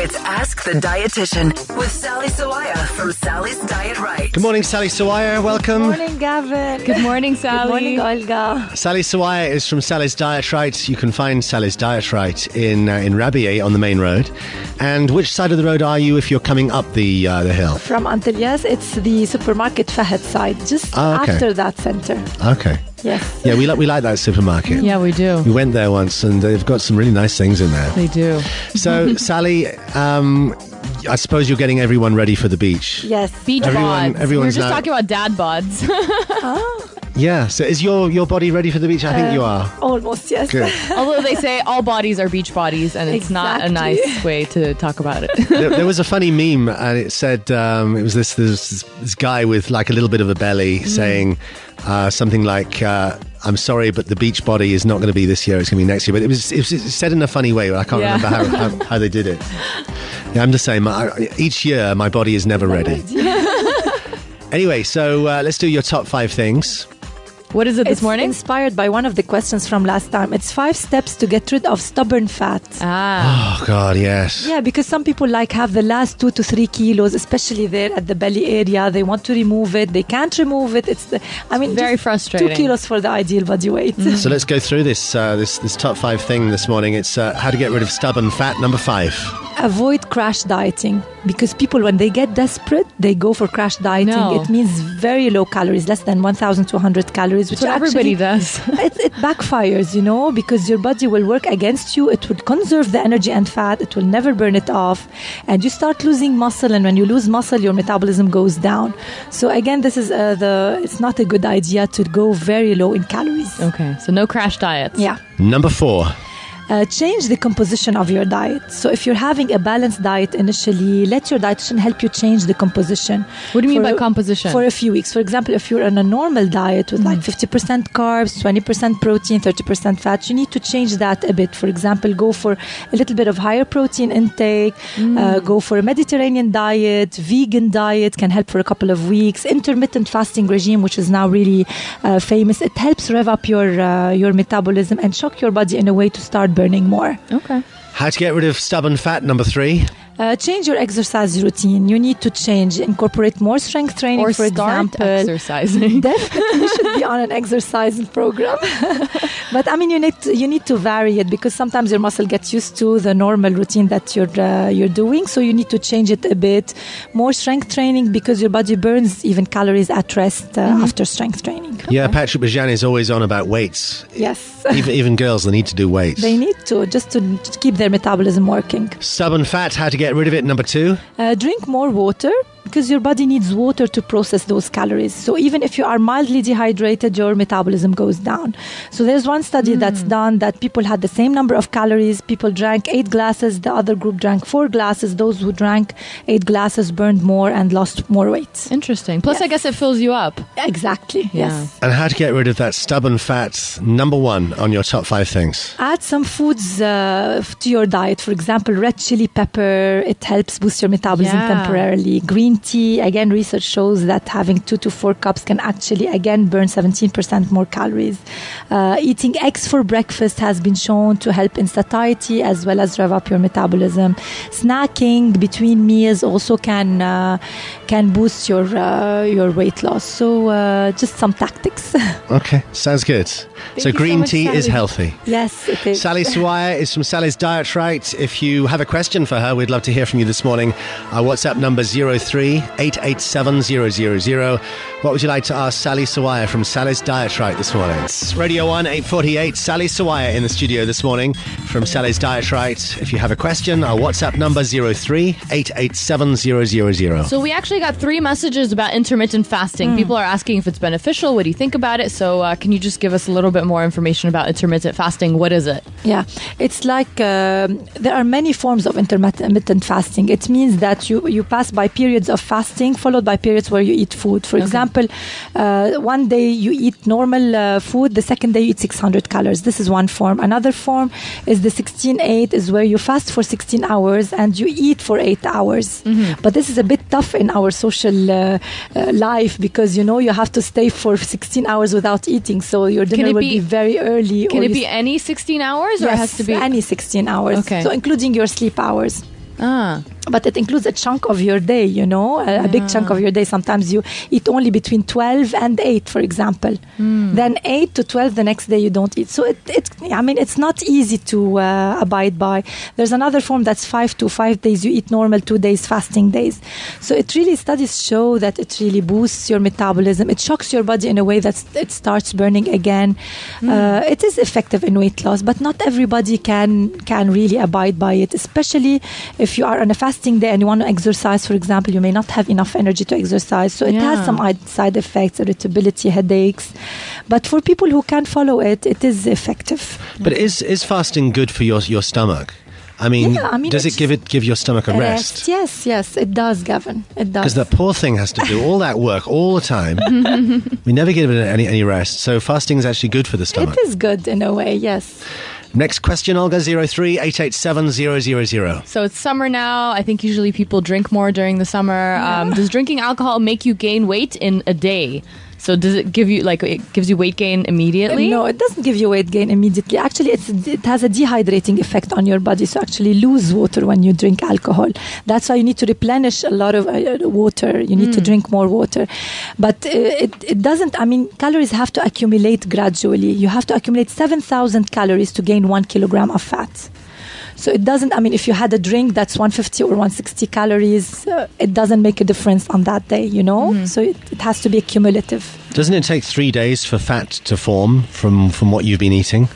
It's Ask the Dietitian with Sally Sawaya from Sally's Diet Right. Good morning, Sally Sawaya. Welcome. Good morning, Gavin. Good morning, Sally. Good morning, Olga. Sally Sawaya is from Sally's Diet Right. You can find Sally's Diet Right in Rabieh on the main road. And which side of the road are you if you're coming up the hill? From Antilles, it's the supermarket Fahad side, just after that center. Okay. Yes. Yeah, we like that supermarket. Yeah, we do. We went there once and they've got some really nice things in there. They do. So, Sally, I suppose you're getting everyone ready for the beach. Yes. Beach bods. We were everyone's just now- talking about dad bods. Yeah, so is your body ready for the beach? I think you are. Almost, yes. Good. Although they say all bodies are beach bodies, and it's not a Exactly. nice way to talk about it. There was a funny meme, and it said it was this guy with like a little bit of a belly saying something like, "I'm sorry, but the beach body is not going to be this year; it's going to be next year." But it was said in a funny way. I can't remember how they did it. Yeah, I'm just saying, each year my body is never ready. Anyway, so let's do your top 5 things. What is it this morning? Inspired by one of the questions from last time. It's 5 steps to get rid of stubborn fat. Oh God, yes. Yeah, because some people have the last 2 to 3 kilos, especially there at the belly area. They want to remove it. They can't remove it. It's very frustrating. 2 kilos for the ideal body weight. So let's go through this top 5 thing this morning. It's how to get rid of stubborn fat. Number 5. Avoid crash dieting, because people, when they get desperate, they go for crash dieting. No. It means very low calories, less than 1,200 calories, which That's what everybody does. it backfires, because your body will work against you. It will conserve the energy and fat. It will never burn it off. And you start losing muscle. And when you lose muscle, your metabolism goes down. So again, this is it's not a good idea to go very low in calories. Okay, so no crash diets. Yeah. Number 4. Change the composition of your diet. So if you're having a balanced diet initially, let your dietitian help you change the composition. What do you mean by composition? For a few weeks. For example, if you're on a normal diet with 50% carbs, 20% protein, 30% fat, you need to change that a bit. For example, go for a little bit of higher protein intake, go for a Mediterranean diet, vegan diet can help for a couple of weeks, intermittent fasting regime, which is now really famous. It helps rev up your metabolism and shock your body in a way to start burning more. Okay. How to get rid of stubborn fat. Number 3. Change your exercise routine. You need to incorporate more strength training, Or for start example. exercising. Definitely, you should be on an exercise program. But you need to vary it, because sometimes your muscle gets used to the normal routine that you're doing. So you need to change it a bit. More strength training, because your body burns even calories at rest after strength training. Yeah, Patrick Bajan is always on about weights. Yes. Even girls, they need to do weights. They need to, just to keep their metabolism working. Stubborn fat. How to get rid of it. Number 2. Drink more water, because your body needs water to process those calories. So even if you are mildly dehydrated, your metabolism goes down. So there's one study that's done that people had the same number of calories. People drank 8 glasses. The other group drank 4 glasses. Those who drank 8 glasses burned more and lost more weight. Interesting. Plus, Yes. I guess it fills you up. Exactly. Yeah. Yes. And how to get rid of that stubborn fat. Number 1 on your top 5 things. Add some foods to your diet. For example, red chili pepper. It helps boost your metabolism temporarily. Green tea. Again, research shows that having 2 to 4 cups can actually, again, burn 17% more calories. Eating eggs for breakfast has been shown to help in satiety as well as rev up your metabolism. Snacking between meals also can boost your weight loss. So just some tactics. Okay, sounds good. So you green so much, tea is Sally. healthy. Yes, it is. Sally Sawaya is from Sally's Diet Right. If you have a question for her, we'd love to hear from you this morning. Our WhatsApp number 03-887-000. What would you like to ask Sally Sawaya from Sally's Diet Right this morning? It's Radio 1, 8:48. Sally Sawaya in the studio this morning from Sally's Diet Right. If you have a question, our WhatsApp number 03-887-000. So we actually got 3 messages about intermittent fasting. People are asking if it's beneficial. What do you think about it? So can you just give us a little bit more information about intermittent fasting? What is it? Yeah, it's like there are many forms of intermittent fasting. It means that you pass by periods of fasting followed by periods where you eat food. For example, one day you eat normal food, the second day you eat 600 calories. This is one form. Another form is the 16-8, is where you fast for 16 hours and you eat for 8 hours. But this is a bit tough in our social life, because you have to stay for 16 hours without eating, so your dinner will be very early. Can it be any 16 hours, or yes, it has to be any 16 hours? Okay. So including your sleep hours. But it includes a chunk of your day, a big chunk of your day. Sometimes you eat only between 12 and 8, for example. Then 8 to 12 the next day you don't eat. So it's not easy to abide by. There's another form that's 5 to 5 days you eat normal, 2 days fasting days. So it really, studies show that it really boosts your metabolism. It shocks your body in a way that it starts burning again. It is effective in weight loss, but not everybody can really abide by it, especially if you are on a fasting day and you want to exercise, for example. You may not have enough energy to exercise, so it has some side effects, irritability, headaches. But for people who can follow it, it is effective. But is fasting good for your stomach? I mean, does it give your stomach a rest? Yes, it does, Gavin. It does. Because the poor thing has to do all that work all the time. We never give it any rest. So fasting is actually good for the stomach. It is good in a way, yes. Next question, Olga, 03-887-000. So it's summer now. I think usually people drink more during the summer. Does drinking alcohol make you gain weight in a day? So does it give you, it gives you weight gain immediately? No, it doesn't give you weight gain immediately. Actually, it has a dehydrating effect on your body. So actually lose water when you drink alcohol. That's why you need to replenish a lot of water. You need to drink more water. But it doesn't, calories have to accumulate gradually. You have to accumulate 7,000 calories to gain 1 kilogram of fat. So it doesn't, if you had a drink that's 150 or 160 calories, it doesn't make a difference on that day, So it has to be cumulative. Doesn't it take 3 days for fat to form from what you've been eating?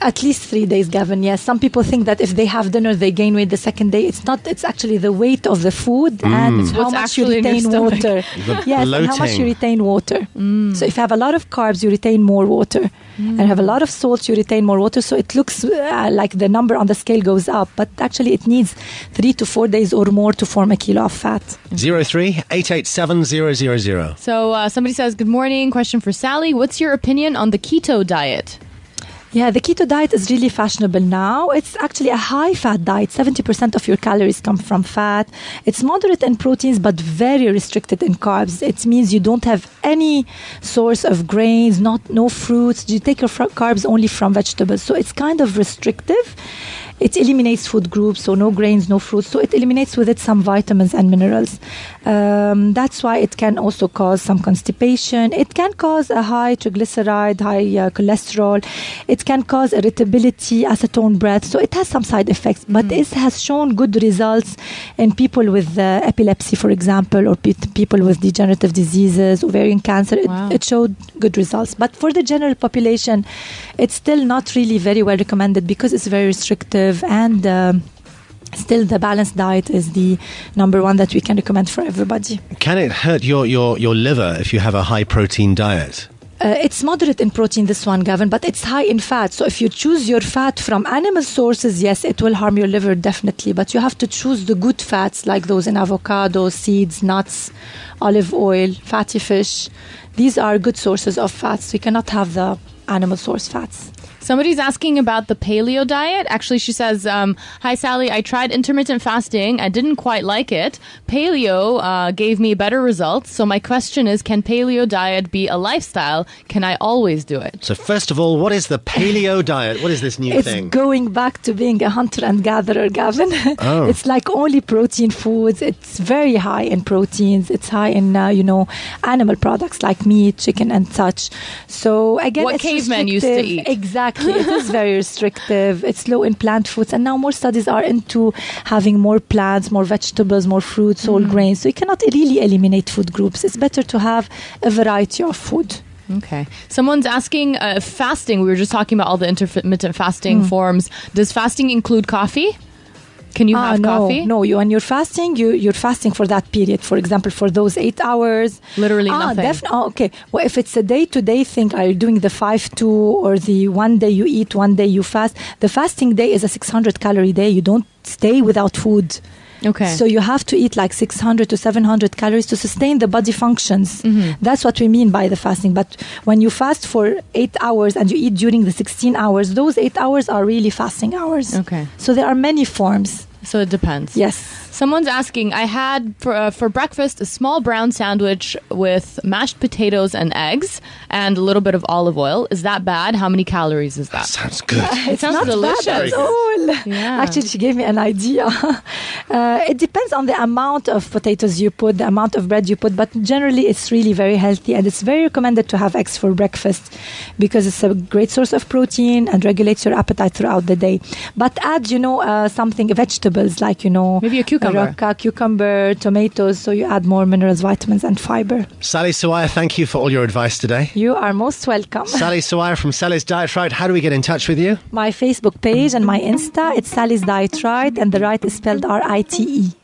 At least 3 days, Gavin, yes. Some people think that if they have dinner, they gain weight the second day. It's not. It's actually the weight of the food and it's how much you retain water. Yes, and how much you retain water. So if you have a lot of carbs, you retain more water. And have a lot of salt, you retain more water. So it looks like the number on the scale goes up. But actually, it needs 3 to 4 days or more to form a kilo of fat. 03-887-000. So somebody says, good morning. Question for Sally. What's your opinion on the keto diet? Yeah, the keto diet is really fashionable now. It's actually a high-fat diet. 70% of your calories come from fat. It's moderate in proteins, but very restricted in carbs. It means you don't have any source of grains, no fruits. You take your carbs only from vegetables. So it's kind of restrictive. It eliminates food groups, so no grains, no fruits. So it eliminates with it some vitamins and minerals. That's why it can also cause some constipation. It can cause a high triglyceride, high cholesterol. It can cause irritability, acetone breath. So it has some side effects, but it has shown good results in people with epilepsy, for example, or people with degenerative diseases, ovarian cancer. It showed good results. But for the general population, it's still not really very well recommended because it's very restrictive. And still, the balanced diet is the number one that we can recommend for everybody. Can it hurt your liver if you have a high protein diet? It's moderate in protein, this one, Gavin, but it's high in fat. So if you choose your fat from animal sources, yes, it will harm your liver, definitely. But you have to choose the good fats, like those in avocados, seeds, nuts, olive oil, fatty fish. These are good sources of fats. So you cannot have the animal source fats. Somebody's asking about the paleo diet. Actually, she says, hi, Sally. I tried intermittent fasting. I didn't quite like it. Paleo gave me better results. So my question is, can paleo diet be a lifestyle? Can I always do it? So first of all, what is the paleo diet? What is this new thing? It's going back to being a hunter and gatherer, Gavin. Oh. It's like only protein foods. It's very high in proteins. It's high in, animal products like meat, chicken, and such. So again, what cavemen used to eat. Exactly. It is very restrictive. It's low in plant foods. And now more studies are into having more plants, more vegetables, more fruits, whole grains. So you cannot really eliminate food groups. It's better to have a variety of food. Okay. Someone's asking, fasting. We were just talking about all the intermittent fasting forms. Does fasting include coffee? Can you have coffee? No, when you're fasting, you're fasting for that period. For example, for those 8 hours. Literally nothing. Okay. Well, if it's a day-to-day thing, are you doing the 5-2 or the one day you eat, one day you fast? The fasting day is a 600-calorie day. You don't stay without food. Okay. So you have to eat like 600 to 700 calories to sustain the body functions. That's what we mean by the fasting. But when you fast for 8 hours and you eat during the 16 hours, those 8 hours are really fasting hours. Okay. So there are many forms. So it depends. Yes. Someone's asking, I had for breakfast a small brown sandwich with mashed potatoes and eggs and a little bit of olive oil. Is that bad? How many calories is that? Sounds good. It sounds Not delicious. bad at all. Yeah. Actually, she gave me an idea. It depends on the amount of potatoes you put, the amount of bread you put, but generally it's really very healthy, and it's very recommended to have eggs for breakfast because it's a great source of protein and regulates your appetite throughout the day. But add, something, vegetables like, Maybe a cucumber. Cucumber, tomatoes, so you add more minerals, vitamins, and fiber. Sally Sawaya, thank you for all your advice today. You are most welcome. Sally Sawaya from Sally's Diet Right. How do we get in touch with you? My Facebook page and my Insta, it's Sally's Diet Right, and the right is spelled RITE.